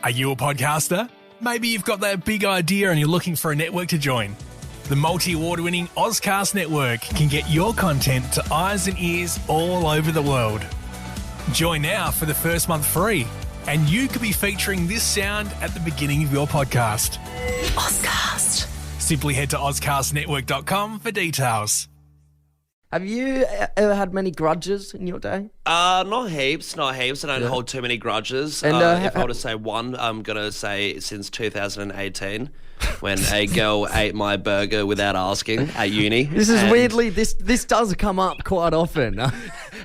Are you a podcaster? Maybe you've got that big idea and you're looking for a network to join. The multi-award-winning Ozcast Network can get your content to eyes and ears all over the world. Join now for the first month free, and you could be featuring this sound at the beginning of your podcast. Ozcast. Simply head to ozcastnetwork.com for details. Have you ever had many grudges in your day? Not heaps. I don't hold too many grudges. And, if I were to say one, I'm going to say since 2018 when a girl ate my burger without asking at uni. This is weirdly, this does come up quite often.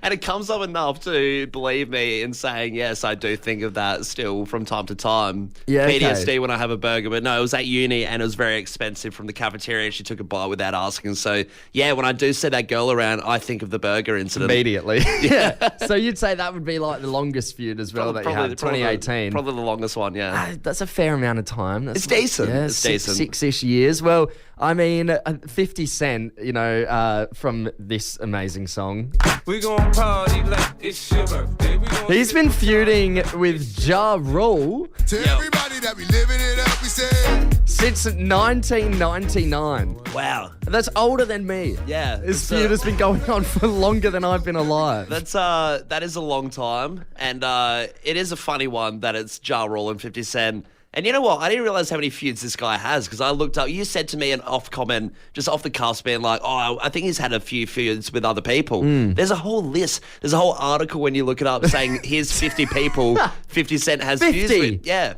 And it comes up enough to believe me in saying, yes, I do think of that still from time to time. Yeah, PTSD when I have a burger. But no, it was at uni and it was very expensive from the cafeteria. She took a bite without asking. So, yeah, when I do see that girl around, I think of the burger incident. Immediately. Yeah. So you'd say that would be like the longest feud as well that you had, 2018. Probably the longest one, yeah. That's a fair amount of time. It's decent. Yeah, it's decent. Six-ish years. Well, I mean, 50 Cent, from this amazing song. We gon' party like it's your birthday. He's been feuding with Ja Rule Everybody that we living it up, we say. since 1999. Wow. That's older than me. Yeah. This feud has been going on for longer than I've been alive. That is a long time, and it is a funny one that it's Ja Rule and 50 Cent. And you know what? I didn't realize how many feuds this guy has because I looked up. You said to me an off comment, just off the cuff, being like, "Oh, I think he's had a few feuds with other people." There's a whole list. There's a whole article when you look it up saying here's 50 people 50 Cent has 50? feuds with. Yeah.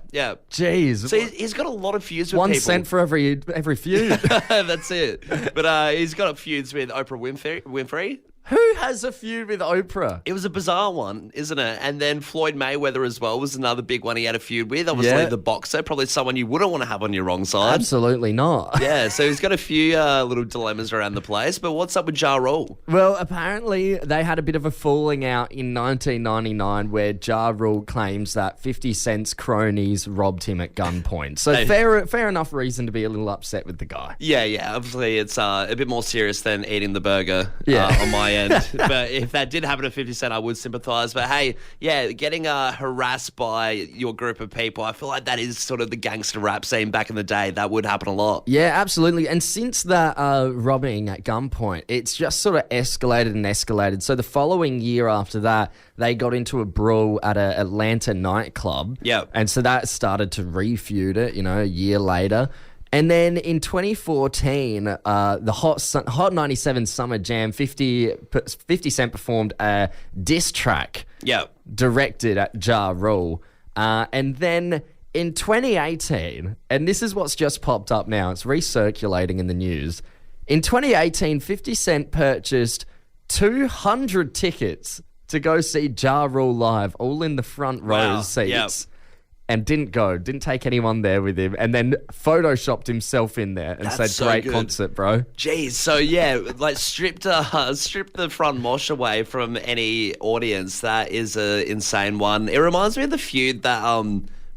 Jeez. So he's got a lot of feuds with 1 people. cent for every feud. That's it. But he's got feuds with Oprah Winfrey. Who has a feud with Oprah? It was a bizarre one, isn't it? And then Floyd Mayweather as well was another big one he had a feud with. Obviously, the boxer, probably someone you wouldn't want to have on your wrong side. Absolutely not. Yeah, so he's got a few little dilemmas around the place. But what's up with Ja Rule? Well, apparently they had a bit of a falling out in 1999 where Ja Rule claims that 50 Cent's cronies robbed him at gunpoint. So fair enough reason to be a little upset with the guy. Yeah. Obviously, it's a bit more serious than eating the burger on my end. But if that did happen to 50 Cent, I would sympathise. But hey, yeah, getting harassed by your group of people, I feel like that is sort of the gangster rap scene back in the day. That would happen a lot. Yeah, absolutely. And since that robbing at gunpoint, it's just sort of escalated. So the following year after that, they got into a brawl at an Atlanta nightclub. Yeah. And so that started to refeud it, a year later. And then in 2014, the Hot 97 Summer Jam, 50 Cent performed a diss track directed at Ja Rule. And then in 2018, and this is what's just popped up now, it's recirculating in the news. In 2018, 50 Cent purchased 200 tickets to go see Ja Rule live, all in the front row seats. Yep. And didn't take anyone there with him, and then photoshopped himself in there and said, so great good. concert, bro. Jeez, so yeah, like stripped the front mosh away from any audience. That is an insane one. It reminds me of the feud that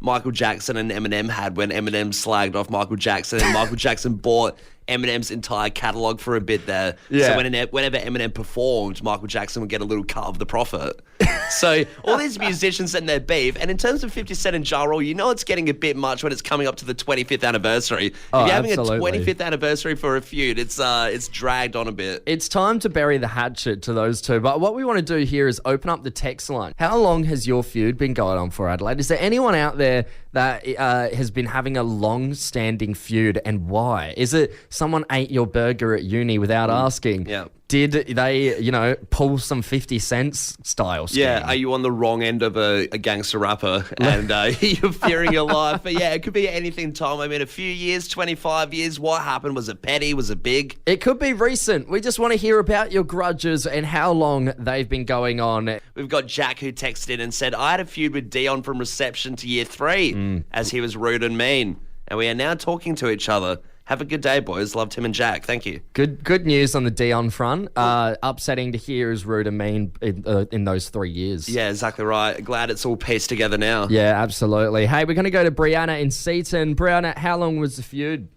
Michael Jackson and Eminem had when Eminem slagged off Michael Jackson and Michael Jackson bought Eminem's entire catalogue for a bit there. Yeah. So whenever Eminem performed, Michael Jackson would get a little cut of the profit. So all these musicians and their beef. And in terms of 50 Cent and Ja Rule, it's getting a bit much when it's coming up to the 25th anniversary. If you're having absolutely. a 25th anniversary for a feud, it's dragged on a bit. It's time to bury the hatchet to those two. But what we want to do here is open up the text line. How long has your feud been going on for, Adelaide? Is there anyone out there that has been having a long-standing feud, and why? Is it someone ate your burger at uni without asking? Yeah. Did they, pull some 50 cents style scheme? Yeah, are you on the wrong end of a gangster rapper and you're fearing your life? But yeah, it could be anything, Tom. I mean, a few years, 25 years, what happened? Was it petty? Was it big? It could be recent. We just want to hear about your grudges and how long they've been going on. We've got Jack who texted in and said, I had a feud with Dion from reception to year 3 as he was rude and mean. And we are now talking to each other. Have a good day, boys. Love Tim and Jack. Thank you. Good news on the Dion front. Upsetting to hear is rude and mean in those 3 years. Yeah, exactly right. Glad it's all pieced together now. Yeah, absolutely. Hey, we're going to go to Brianna in Seaton. Brianna, how long was the feud?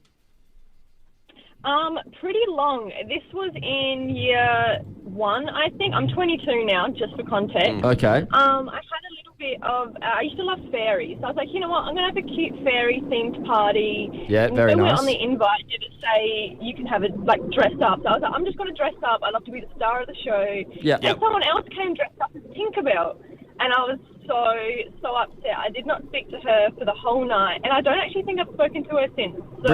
Pretty long. This was in year 1, I think. I'm 22 now, just for context. Okay. I had a little bit of. I used to love fairies. So I was like, you know what? I'm going to have a cute fairy themed party. Yeah, And very so nice. on the invite, did it say you can have it like dressed up? So I was like, I'm just going to dress up. I love to be the star of the show. Yeah. And someone else came dressed up as Tinkerbell, and I was so upset. I did not speak to her for the whole night, and I don't actually think I've spoken to her since. So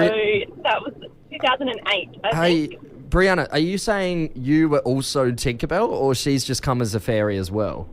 that was 2008. I think. Hey, Brianna, are you saying you were also Tinkerbell, or she's just come as a fairy as well?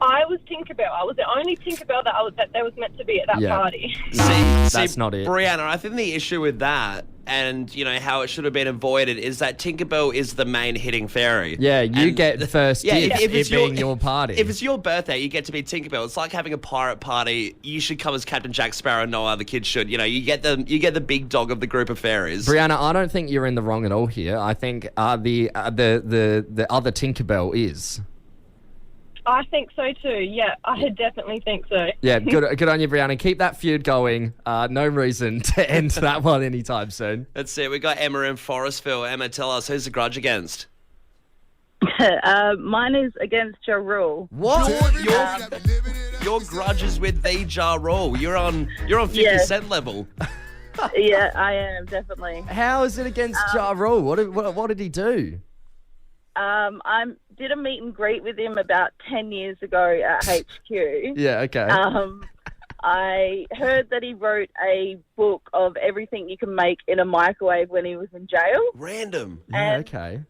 I was Tinkerbell. I was the only Tinkerbell that there was meant to be at that Yeah. party. That's not it. Brianna, I think the issue with that and, how it should have been avoided is that Tinkerbell is the main hitting fairy. Yeah, you And get first dibs, if it being your party. If it's your birthday, you get to be Tinkerbell. It's like having a pirate party. You should come as Captain Jack Sparrow. No other kid should. You get the big dog of the group of fairies. Brianna, I don't think you're in the wrong at all here. I think the other Tinkerbell is. I think so too. Yeah, I definitely think so. Yeah, good on you, Brianna. Keep that feud going. No reason to end that one anytime soon. Let's see. We got Emma in Forestville. Emma, tell us, who's the grudge against? Mine is against Drool. What? Everybody that be living it up, Your we say. grudge is with the Ja Rule. You're on 50 Yeah. Cent level. Yeah, I am definitly. How is it against Ja Rule? What did he do? I did a meet and greet with him about 10 years ago at HQ. Yeah, okay. I heard that he wrote a book of everything you can make in a microwave when he was in jail. Random. Yeah, and- okay.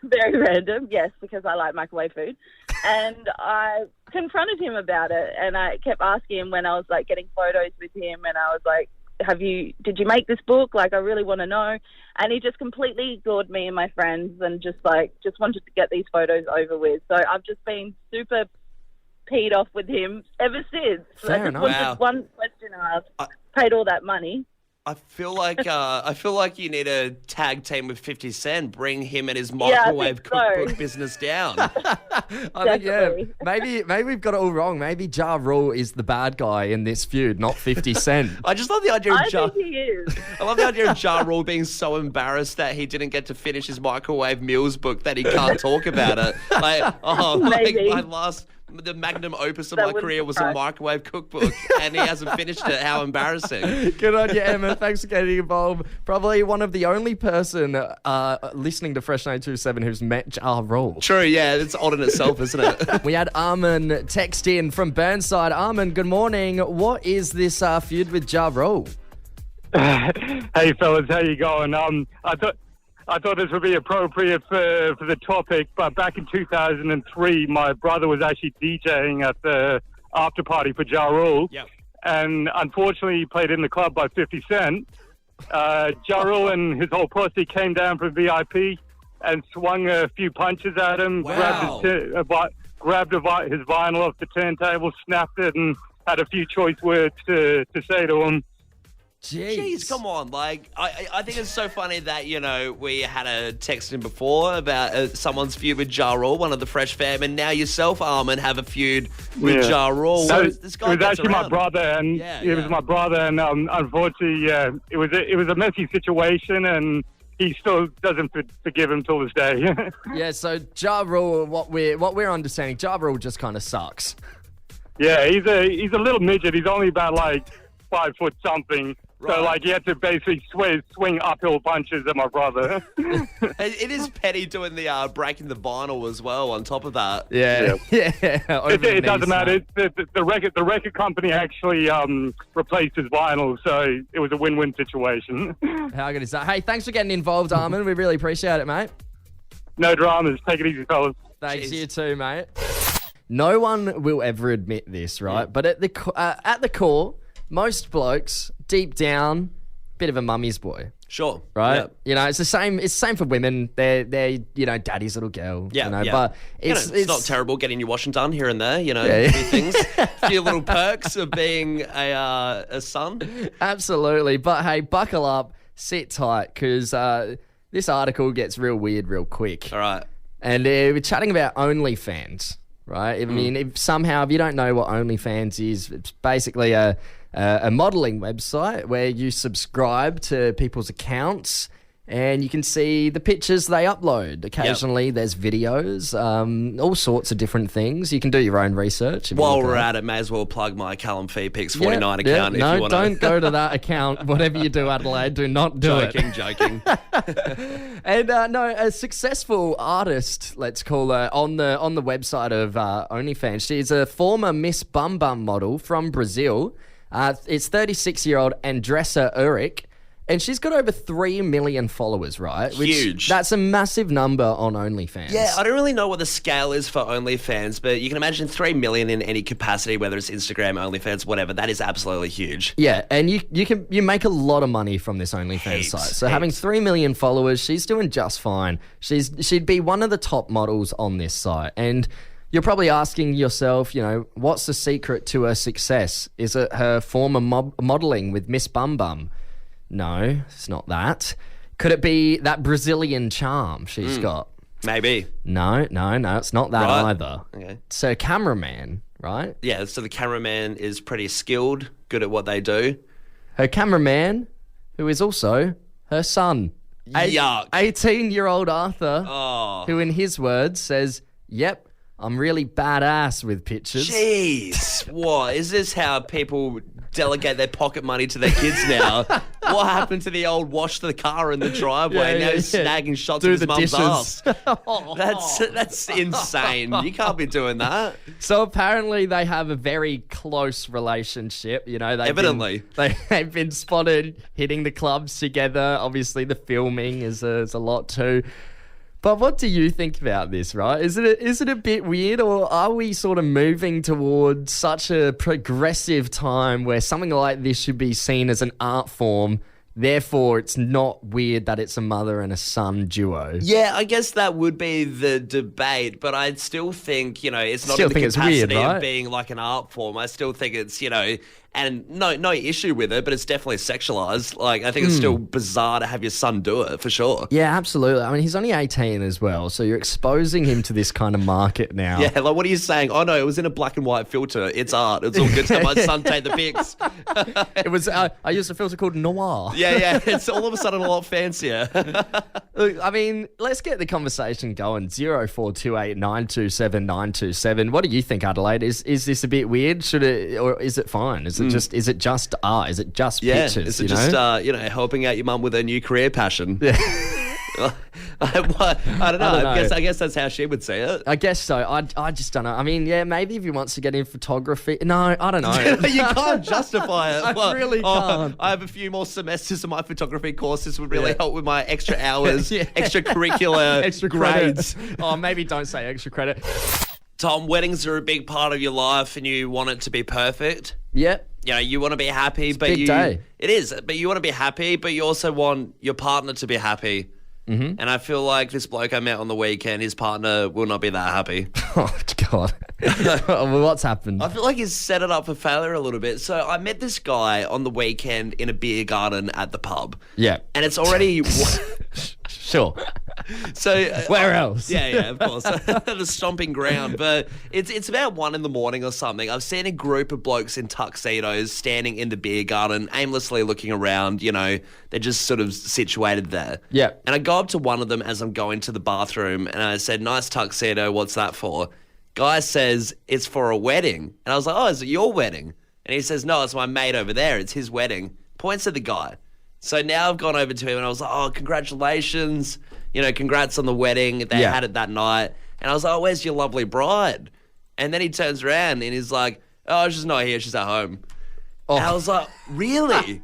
Very random, yes, because I like microwave food. And I confronted him about it, and I kept asking him when I was like getting photos with him, and I was like, did you make this book? Like, I really want to know. And he just completely ignored me and my friends and just wanted to get these photos over with. So I've just been super peed off with him ever since. Fair I just enough. wanted Wow. one question asked. Paid all that money. I feel like you need a tag team with 50 Cent. Bring him and his I microwave think so. cookbook business down. I think, yeah, Definitely. maybe we've got it all wrong. Maybe Ja Rule is the bad guy in this feud, not 50 Cent. I just love the idea of I Ja. think he is. I love the idea of Ja Rule being so embarrassed that he didn't get to finish his microwave meals book that he can't talk about it. Maybe. The magnum opus of That my wouldn't career was a surprise. microwave cookbook, and he hasn't finished it. How embarrassing! Good on you, Emma. Thanks for getting involved. Probably one of the only person listening to Fresh 927 who's met Ja Rule. True, yeah, it's odd in itself, isn't it? We had Armin text in from Burnside. Armin, good morning. What is this feud with Ja Rule? Hey fellas, how you going? I thought this would be appropriate for the topic, but back in 2003, my brother was actually DJing at the after party for Ja Rule, Yep. and unfortunately, he played in the club by 50 Cent. Ja Rule and his whole posse came down from VIP and swung a few punches at him, Wow. grabbed his vinyl off the turntable, snapped it, and had a few choice words to say to him. Jeez, come on. Like, I think it's so funny that, we had a text in before about someone's feud with Ja Rule, one of the Fresh fam, and now yourself, Armin, have a feud with Ja Rule. So This guy it was gets actually my around. brother, and it was my brother, and unfortunately, it was a messy situation, and he still doesn't forgive him till this day. Yeah, so Ja Rule, what we're understanding, Ja Rule just kind of sucks. Yeah, he's a little midget. He's only about like 5 foot something. Right. So like he had to basically swing uphill punches at my brother. It is petty doing the breaking the vinyl as well on top of that. Yeah. Over the It doesn't knees, matter. mate. The record company actually replaced his vinyl, so it was a win-win situation. How good is that? Hey, thanks for getting involved, Armin. We really appreciate it, mate. No dramas. Take it easy, fellas. Thanks, Cheers. you too, mate. No one will ever admit this, right? But at the core, most blokes, deep down, bit of a mummy's boy, Sure. right? Yeah. It's the same. It's the same for women. They're daddy's little girl. Yeah, yeah. But it's not terrible getting your washing done here and there, Yeah. a few things. A few little perks of being a son. Absolutely. But hey, buckle up, sit tight, because this article gets real weird real quick. All right. And we're chatting about OnlyFans, right? I mean, if you don't know what OnlyFans is, it's basically a modeling website where you subscribe to people's accounts And you can see the pictures they upload. Occasionally there's videos, all sorts of different things. You can do your own research. While we're at it, may as well plug my Callum Fee Picks 49 account if no, you want don't go to that account. Whatever you do, Adelaide, do not do it. Joking. And no, a successful artist, let's call her, on the website of OnlyFans. She's a former Miss Bum Bum model from Brazil. It's 36-year-old Andressa Uric. And she's got over 3 million followers, right? Huge. That's a massive number on OnlyFans. Yeah, I don't really know what the scale is for OnlyFans, but you can imagine 3 million in any capacity, whether it's Instagram, OnlyFans, whatever. That is absolutely huge. Yeah, and you make a lot of money from this OnlyFans site. So having 3 million followers, she's doing just fine. She'd be one of the top models on this site. And you're probably asking yourself, what's the secret to her success? Is it her former modeling with Miss Bum Bum? No, it's not that. Could it be that Brazilian charm she's got? Maybe. No, it's not that either. Okay. So cameraman, right? Yeah, so the cameraman is pretty skilled, good at what they do. Her cameraman, who is also her son. Yuck. 18-year-old Arthur, Oh. who in his words says, yep, I'm really badass with pictures. Jeez. What? Is this how people delegate their pocket money to their kids now? What happened to the old wash the car in the driveway? Now he's snagging shots of his mum's ass. That's insane. You can't be doing that. So apparently they have a very close relationship. Evidently. They've been spotted hitting the clubs together. Obviously the filming is a lot too. But what do you think about this, right? Is it a bit weird, or are we sort of moving towards such a progressive time where something like this should be seen as an art form? Therefore, it's not weird that it's a mother and a son duo. Yeah, I guess that would be the debate, but I still think, it's not in the capacity of being like an art form. I still think it's, and no issue with it, but it's definitely sexualized. Like, I think it's still bizarre to have your son do it, for sure. Yeah, absolutely. I mean, he's only 18 as well, so you're exposing him to this kind of market now. Yeah, like, what are you saying? Oh, no, it was in a black and white filter. It's art. It's all good to have my son take the pics. It was, I used a filter called Noir. Yeah, it's all of a sudden a lot fancier. Look, I mean, let's get the conversation going. 0428 927 927. What do you think, Adelaide? Is this a bit weird? Should it, or is it fine? Is it just art? Is it just pictures? Is it just helping out your mum with her new career passion? Yeah. I don't know. I guess that's how she would see it. I guess so. I just don't know. I mean, yeah, maybe if he wants to get in photography. No, I don't know. You can't justify it. I really can't. I have a few more semesters of my photography course. This would really help with my extra hours, extracurricular grades. Oh, maybe don't say extra credit. Tom, weddings are a big part of your life and you want it to be perfect. Yep. You want to be happy, but big day. It is, but you want to be happy, but you also want your partner to be happy. Mm-hmm. And I feel like this bloke I met on the weekend, his partner will not be that happy. Oh, God. Well, what's happened? I feel like he's set it up for failure a little bit. So I met this guy on the weekend in a beer garden at the pub. Yeah. And it's already... Sure. So where else? Yeah, of course. The stomping ground. But it's about 1 a.m. or something. I've seen a group of blokes in tuxedos standing in the beer garden, aimlessly looking around. They're just sort of situated there. Yeah. And I go up to one of them as I'm going to the bathroom, and I said, "Nice tuxedo. What's that for?" Guy says, "It's for a wedding." And I was like, "Oh, is it your wedding?" And he says, "No, it's my mate over there. It's his wedding." Points at the guy. So now I've gone over to him and I was like, "Oh, congratulations. Congrats on the wedding. They had it that night." And I was like, "Oh, where's your lovely bride?" And then he turns around and he's like, "Oh, she's not here. She's at home." Oh. And I was like, "Really?"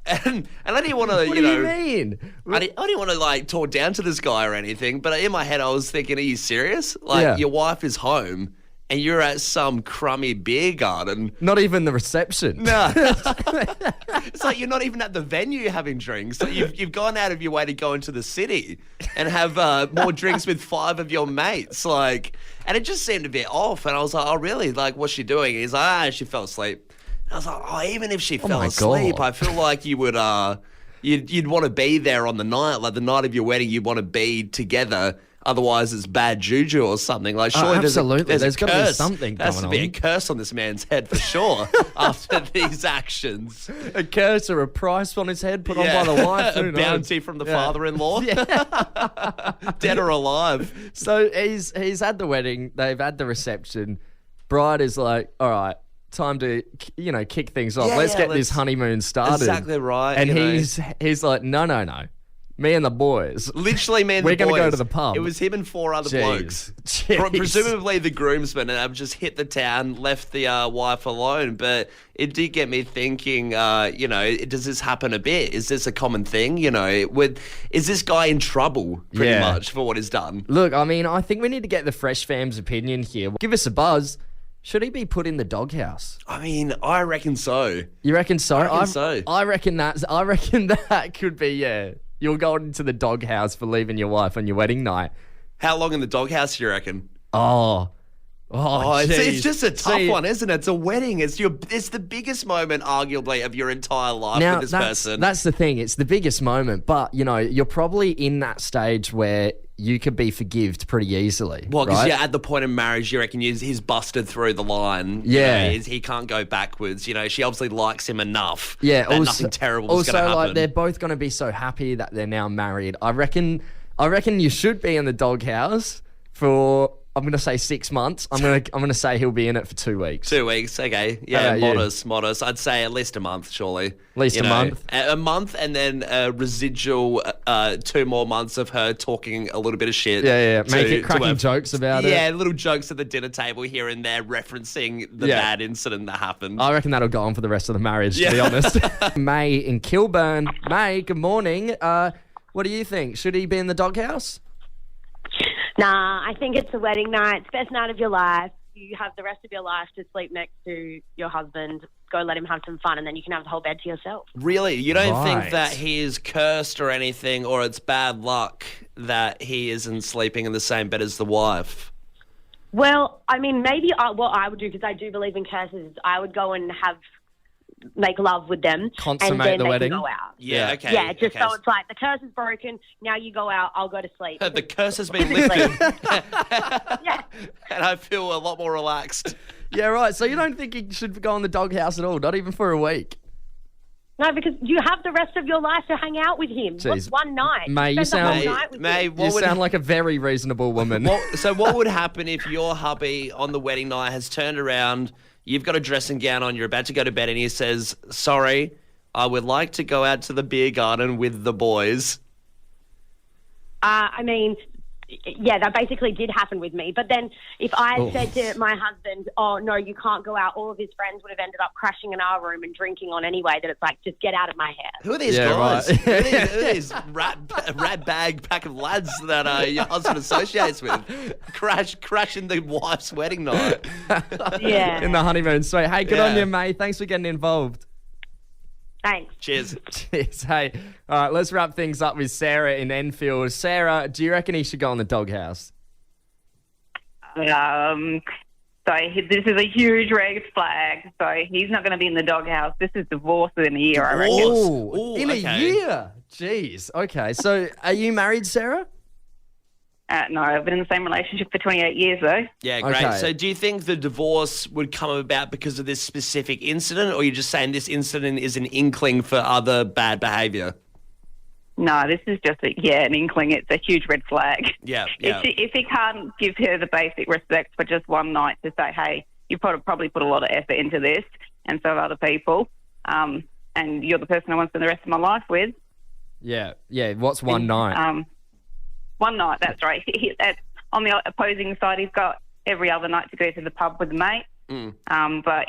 And I didn't want to, What do you mean? I didn't want to talk down to this guy or anything, but in my head I was thinking, are you serious? Your wife is home and you're at some crummy beer garden. Not even the reception. No. It's like you're not even at the venue having drinks. Like you've gone out of your way to go into the city and have more drinks with 5 of your mates. And it just seemed a bit off. And I was like, "Oh, really? What's she doing?" And he's like, "She fell asleep." And I was like, "Oh, even if she fell asleep, God. I feel like you would, you'd want to be there on the night, like the night of your wedding, you'd want to be together." Otherwise, it's bad juju or something. Like, surely absolutely. there's There's a gotta be curse. something There has to going be a on. curse on this man's head for sure after these actions. A curse or a price on his head put on by the wife. A Who knows? bounty from the father-in-law. Dead or alive. So he's had the wedding. They've had the reception. Bride is like, all right, time to kick things off. Yeah, let's yeah, get let's- this honeymoon started. Exactly right, And you know. he's like, no. Me and the boys. Literally, man, We're gonna go to the pub. It was him and 4 other Jeez. blokes. Jeez. Presumably the groomsmen, and I've just hit the town, left the wife alone. But it did get me thinking, does this happen a bit? Is this a common thing? Is this guy in trouble pretty much for what he's done? Look, I mean, I think we need to get the Fresh Fam's opinion here. Give us a buzz. Should he be put in the doghouse? I mean, I reckon so. You reckon so? I reckon so. I reckon that could be, yeah. You're going into the doghouse for leaving your wife on your wedding night. How long in the doghouse do you reckon? Oh, it's geez. just a tough See, one, isn't it? It's a wedding. It's the biggest moment, arguably, of your entire life Now, with this person. that's the thing. It's the biggest moment, but, you're probably in that stage where you could be forgived pretty easily. Well, because right? at the point of marriage, you reckon he's busted through the line. Yeah. He can't go backwards. She obviously likes him enough. Yeah, that nothing terrible is also, going to happen. like, they're both going to be so happy that they're now married. I reckon you should be in the doghouse for, I'm going to say 6 months. I'm going to say he'll be in it for 2 weeks. 2 weeks, okay. How Yeah, about you? modest. I'd say at least a month, surely. At least a month? A month, and then a residual 2 more months of her talking a little bit of shit. Yeah. Make it to cracking her- jokes about it. Yeah, little jokes at the dinner table here and there referencing the bad incident that happened. I reckon that'll go on for the rest of the marriage, to be Yeah. honest. May in Kilburn. May, good morning. What do you think? Should he be in the doghouse? Nah, I think it's a wedding night. It's the best night of your life. You have the rest of your life to sleep next to your husband. Go let him have some fun, and then you can have the whole bed to yourself. Really? You don't Right. think that he is cursed or anything, or it's bad luck that he isn't sleeping in the same bed as the wife? Well, I mean, maybe what I would do, because I do believe in curses, I would go and make love with them. Consummate and then the they wedding? Can go out. Yeah, okay. Yeah, just okay. so it's like the curse is broken. Now you go out. I'll go to sleep. The curse has been lifted, Yeah. and I feel a lot more relaxed. Yeah, right. So you don't think he should go in the doghouse at all? Not even for a week? No, because you have the rest of your life to hang out with him. Jeez. What's one night? May, you Spend the whole sound- night with May, him. You what would sound like a very reasonable woman. So what would happen if your hubby on the wedding night has turned around, you've got a dressing gown on, you're about to go to bed, and he says, sorry, I would like to go out to the beer garden with the boys. I mean, yeah, that basically did happen with me. But then if I had said to my husband, oh, no, you can't go out, all of his friends would have ended up crashing in our room and drinking on anyway, that it's like, just get out of my hair. Who are these Yeah, guys? right. Who are these rat bag pack of lads that your husband associates with? Crashing the wife's wedding night. Yeah. In the honeymoon suite. Hey, good on Yeah. you, May. Thanks for getting involved. Thanks. Cheers. Cheers. Hey, all right, let's wrap things up with Sarah in Enfield. Sarah, do you reckon he should go in the doghouse? So this is a huge red flag. So he's not going to be in the doghouse. This is divorce in a year, I reckon. Ooh, in a okay. year? Jeez. Okay, so are you married, Sarah? No, I've been in the same relationship for 28 years, though. Yeah, great. Okay. So do you think the divorce would come about because of this specific incident, or you're just saying this incident is an inkling for other bad behaviour? No, this is just an inkling. It's a huge red flag. Yeah. If he can't give her the basic respect for just one night to say, hey, you probably put a lot of effort into this, and so have other people, and you're the person I want to spend the rest of my life with. Yeah. What's one night? One night, that's right. On the opposing side, he's got every other night to go to the pub with a mate. But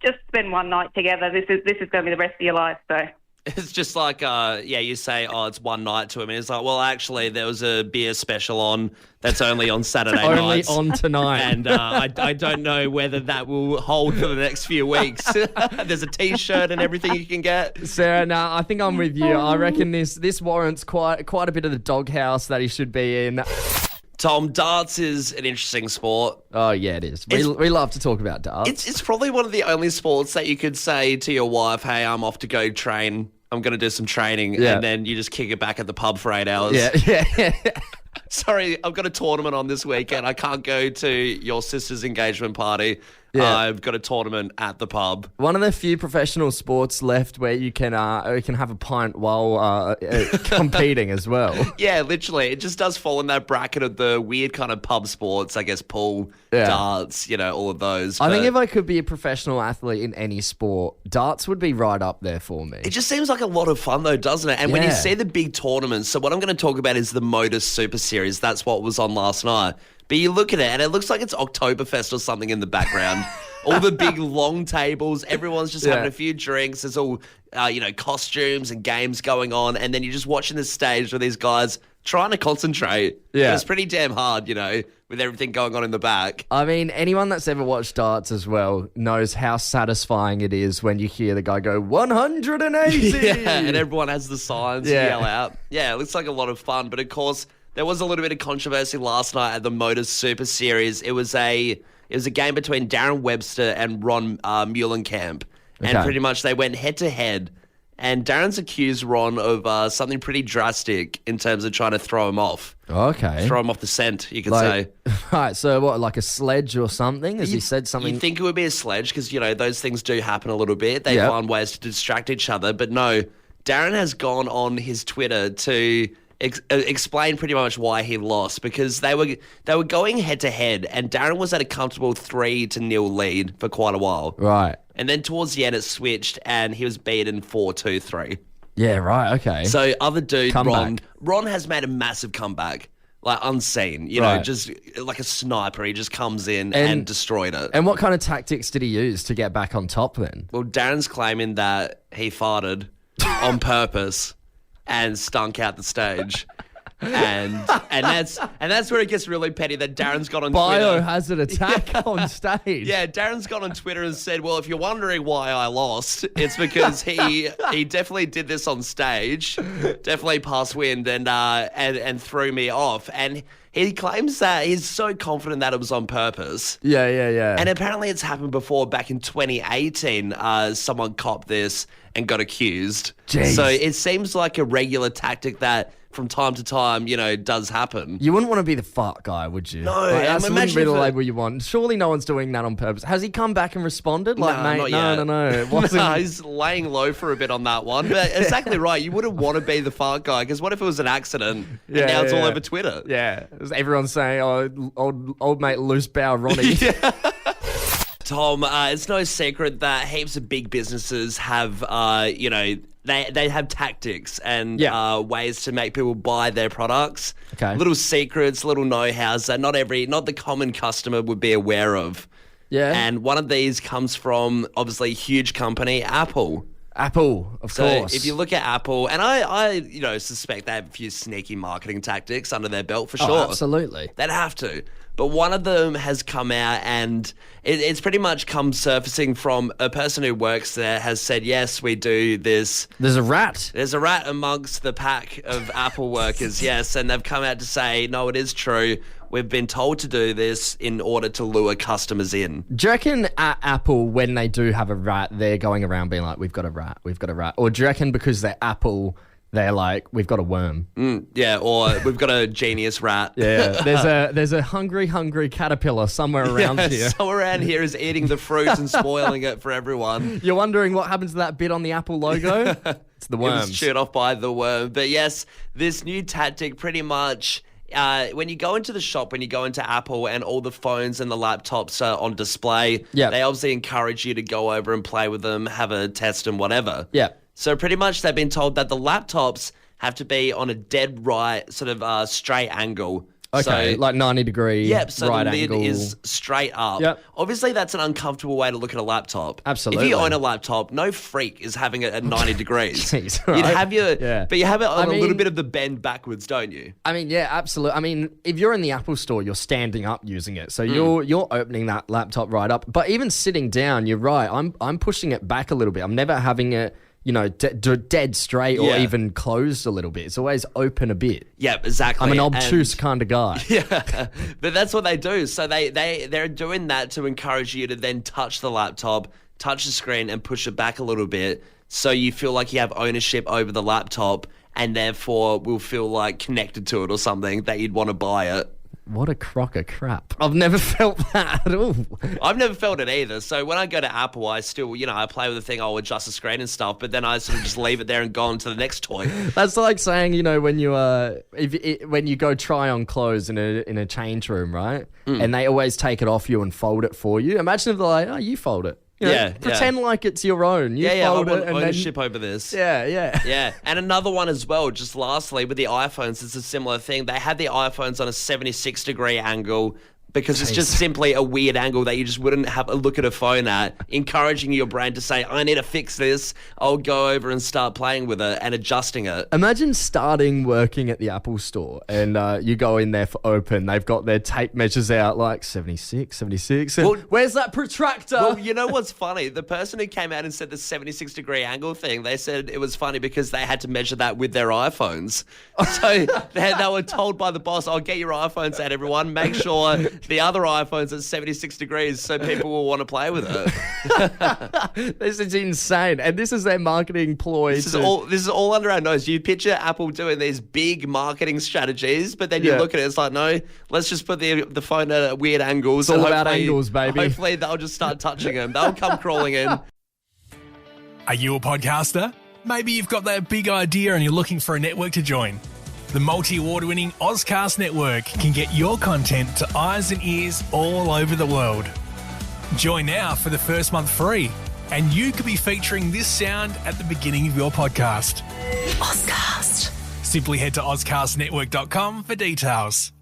just spend one night together. This is going to be the rest of your life. So It's just like, you say, oh, it's one night to him. And it's like, well, actually, there was a beer special on that's only on Saturday Only nights. on tonight. And I don't know whether that will hold for the next few weeks. There's a T-shirt and everything you can get. Sarah, no, I think I'm with you. I reckon this warrants quite a bit of the doghouse that he should be in. Tom, darts is an interesting sport. Oh, yeah, it is. We love to talk about darts. It's probably one of the only sports that you could say to your wife, hey, I'm off to go train. I'm going to do some training. Yeah. And then you just kick it back at the pub for 8 hours. Yeah. sorry, I've got a tournament on this weekend. I can't go to your sister's engagement party. Yeah. I've got a tournament at the pub. One of the few professional sports left where you can have a pint while competing as well. Yeah, literally. It just does fall in that bracket of the weird kind of pub sports, I guess, pool, darts, all of those. I think if I could be a professional athlete in any sport, darts would be right up there for me. It just seems like a lot of fun, though, doesn't it? And when you see the big tournaments, so what I'm going to talk about is the Motor Super Series. That's what was on last night. But you look at it, and it looks like it's Oktoberfest or something in the background. All the big long tables, everyone's just having a few drinks. There's all, costumes and games going on. And then you're just watching the stage with these guys trying to concentrate. Yeah. It's pretty damn hard, with everything going on in the back. I mean, anyone that's ever watched darts as well knows how satisfying it is when you hear the guy go 180. Yeah, and everyone has the signs to yell out. Yeah, it looks like a lot of fun. But of course, there was a little bit of controversy last night at the Motor Super Series. It was a game between Darren Webster and Ron Muhlenkamp. And pretty much they went head-to-head. And Darren's accused Ron of something pretty drastic in terms of trying to throw him off. Okay. Throw him off the scent, you could say. Right, so what, like a sledge or something? Has he said something? You'd think it would be a sledge because, those things do happen a little bit. They find ways to distract each other. But no, Darren has gone on his Twitter to explain pretty much why he lost, because they were going head to head and Darren was at a comfortable 3-0 lead for quite a while. Right. And then towards the end it switched and he was beaten 4-2-3. Yeah, right, okay. So other dude, Comeback. Ron has made a massive comeback. Like unseen, just like a sniper. He just comes in and destroyed it. And what kind of tactics did he use to get back on top then? Well, Darren's claiming that he farted on purpose and stunk out the stage. And that's where it gets really petty that Darren's got on Twitter. Biohazard attack on stage. Yeah, Darren's got on Twitter and said, well, if you're wondering why I lost, it's because he definitely did this on stage, definitely passed wind and threw me off. And he claims that he's so confident that it was on purpose. Yeah. And apparently it's happened before. Back in 2018, someone copped this and got accused. Jeez. So it seems like a regular tactic that from time to time, does happen. You wouldn't want to be the fart guy, would you? No, that wouldn't be the if label you want. Surely no one's doing that on purpose. Has he come back and responded? Like, No, mate, not yet. no. It wasn't. No, he's laying low for a bit on that one. But exactly right. You wouldn't want to be the fart guy because what if it was an accident and now it's all over Twitter? Yeah. Everyone's saying, oh, old mate loose bow Ronnie. Tom, it's no secret that heaps of big businesses have, they have tactics and ways to make people buy their products. Okay. Little secrets, little know-hows that not the common customer would be aware of. Yeah. And one of these comes from, obviously, a huge company, Apple. Apple, of So course. if you look at Apple, and I suspect they have a few sneaky marketing tactics under their belt for sure. Oh, absolutely. They'd have to. But one of them has come out and it's pretty much come surfacing from a person who works there has said, yes, we do this. There's a rat. There's a rat amongst the pack of Apple workers, yes. And they've come out to say, no, it is true. We've been told to do this in order to lure customers in. Do you reckon at Apple, when they do have a rat, they're going around being like, we've got a rat, we've got a rat? Or do you reckon because they're Apple, they're like, we've got a worm? Yeah, or we've got a genius rat. Yeah, there's a hungry caterpillar somewhere around here. Somewhere around here is eating the fruit and spoiling it for everyone. You're wondering what happens to that bit on the Apple logo? It's the It worms. was chewed off by the worm. But yes, this new tactic pretty much... when you go into the shop, when you go into Apple and all the phones and the laptops are on display, they obviously encourage you to go over and play with them, have a test and whatever. Yeah. So pretty much they've been told that the laptops have to be on a dead right sort of straight angle. Okay, so, like 90 degree Yep, so right the lid angle. is straight up. Yep. Obviously, that's an uncomfortable way to look at a laptop. Absolutely. If you own a laptop, no freak is having it at 90 degrees. Jeez, You'd right? have your... Yeah. But you have it on a mean- little bit of the bend backwards, don't you? I mean, yeah, absolutely. I mean, if you're in the Apple store, you're standing up using it. So you're opening that laptop right up. But even sitting down, you're right. I'm pushing it back a little bit. I'm never having it, dead straight or even closed a little bit. It's always open a bit. Yeah, exactly. I'm an obtuse kind of guy. Yeah, but that's what they do. So they're doing that to encourage you to then touch the laptop, touch the screen and push it back a little bit so you feel like you have ownership over the laptop and therefore will feel like connected to it or something that you'd want to buy it. What a crock of crap. I've never felt that at all. I've never felt it either. So when I go to Apple, I still, I play with the thing, I'll adjust the screen and stuff, but then I sort of just leave it there and go on to the next toy. That's like saying, when you when you go try on clothes in a change room, right? And they always take it off you and fold it for you. Imagine if they're like, oh, you fold it. Pretend like it's your own. You I fold want it and ownership over this. Yeah. And another one as well, just lastly, with the iPhones, it's a similar thing. They had the iPhones on a 76-degree angle because it's just simply a weird angle that you just wouldn't have a look at a phone at, encouraging your brain to say, I need to fix this. I'll go over and start playing with it and adjusting it. Imagine starting working at the Apple store and you go in there for open. They've got their tape measures out like 76. And where's that protractor? Well, you know what's funny? The person who came out and said the 76-degree angle thing, they said it was funny because they had to measure that with their iPhones. So they were told by the boss, I'll get your iPhones out, everyone. Make sure the other iPhone's at 76 degrees so people will want to play with it. This is insane. And this is their marketing ploy. This is all under our nose. You picture Apple doing these big marketing strategies, but then you look at it, it's like, no, let's just put the phone at weird angles. It's all about angles, baby. Hopefully they'll just start touching them. They'll come crawling in. Are you a podcaster? Maybe you've got that big idea and you're looking for a network to join. The multi-award-winning Ozcast Network can get your content to eyes and ears all over the world. Join now for the first month free, and you could be featuring this sound at the beginning of your podcast. Ozcast. Simply head to ozcastnetwork.com for details.